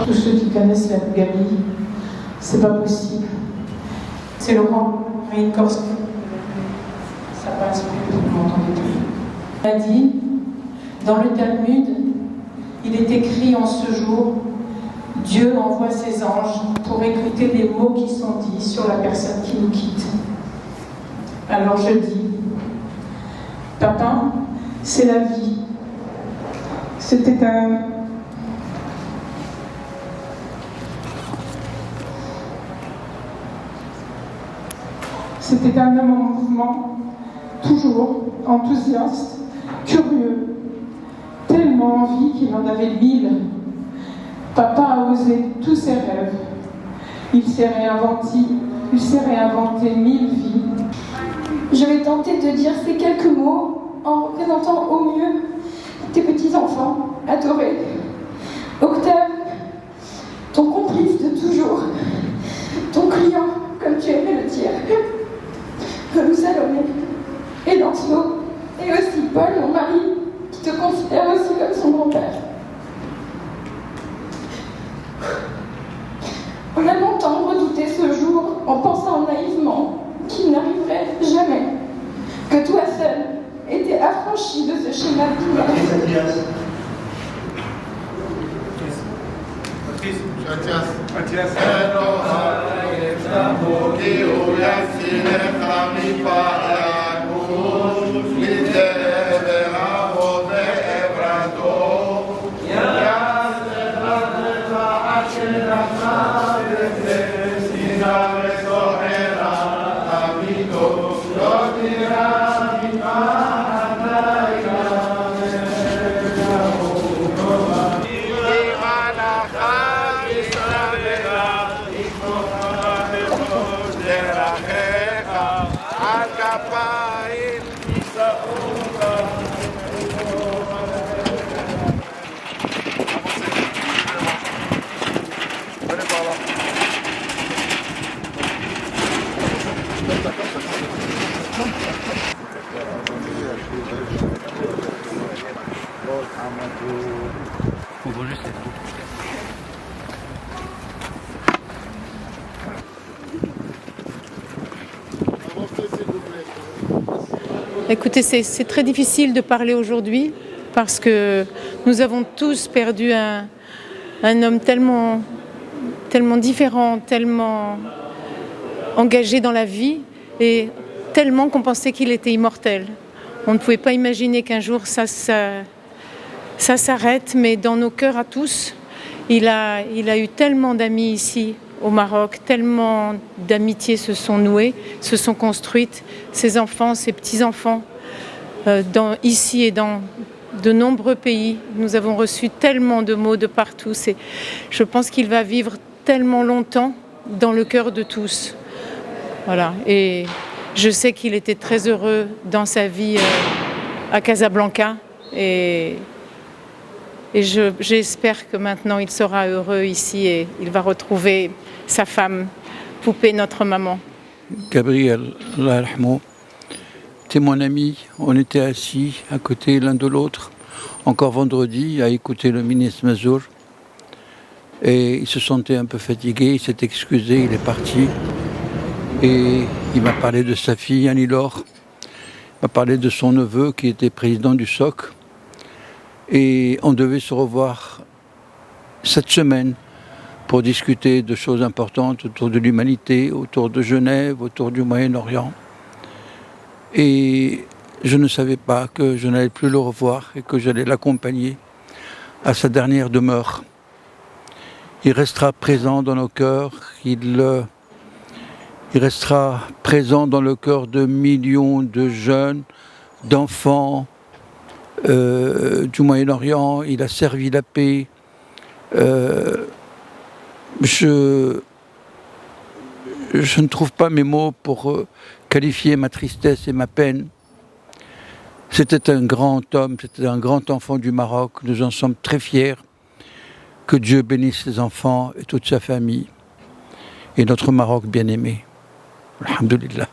Tous ceux qui connaissent la Bulgarie, c'est pas possible. C'est Laurent Maïnkovski. Ça passe plus, vous m'entendez plus. Il a dit, dans le Talmud, il est écrit en ce jour, Dieu envoie ses anges pour écouter les mots qui sont dits sur la personne qui nous quitte. Alors je dis, Papa, c'est la vie. C'était un homme en mouvement, toujours enthousiaste, curieux, tellement envie qu'il en avait 1000. Papa a osé tous ses rêves. Il s'est réinventé 1000 vies. Je vais tenter de dire ces quelques mots en représentant au mieux tes petits-enfants adorés. Octave, ton complice de toujours, ton client comme tu aimais le dire. Salomé et Lancelot, et aussi Paul, mon mari, qui te considère aussi comme son grand-père. On a longtemps redouté ce jour en pensant naïvement qu'il n'arriverait jamais, que toi seul étais affranchi de ce schéma binaire. Écoutez, c'est très difficile de parler aujourd'hui parce que nous avons tous perdu un homme tellement différent, tellement engagé dans la vie et tellement qu'on pensait qu'il était immortel. On ne pouvait pas imaginer qu'un jour ça s'arrête, mais dans nos cœurs à tous, il a eu tellement d'amis ici au Maroc, tellement d'amitiés se sont nouées, se sont construites, ses enfants, ses petits-enfants, ici et dans de nombreux pays. Nous avons reçu tellement de mots de partout. Je pense qu'il va vivre tellement longtemps dans le cœur de tous. Voilà. Et je sais qu'il était très heureux dans sa vie à Casablanca. Et j'espère que maintenant il sera heureux ici et il va retrouver sa femme, Poupée, notre maman. Gabriel, Allah yarhamou, était mon ami. On était assis à côté l'un de l'autre, encore vendredi, à écouter le ministre Mazour. Et il se sentait un peu fatigué, il s'est excusé, il est parti. Et il m'a parlé de sa fille, Annie-Laure. Il m'a parlé de son neveu qui était président du SOC. Et on devait se revoir cette semaine pour discuter de choses importantes autour de l'humanité, autour de Genève, autour du Moyen-Orient. Et je ne savais pas que je n'allais plus le revoir et que j'allais l'accompagner à sa dernière demeure. il restera présent dans nos cœurs, il restera présent dans le cœur de millions de jeunes, d'enfants du Moyen-Orient. Il a servi la paix. Je ne trouve pas mes mots pour qualifier ma tristesse et ma peine. C'était un grand homme, c'était un grand enfant du Maroc. Nous en sommes très fiers. Que Dieu bénisse ses enfants et toute sa famille et notre Maroc bien-aimé. Alhamdulillah.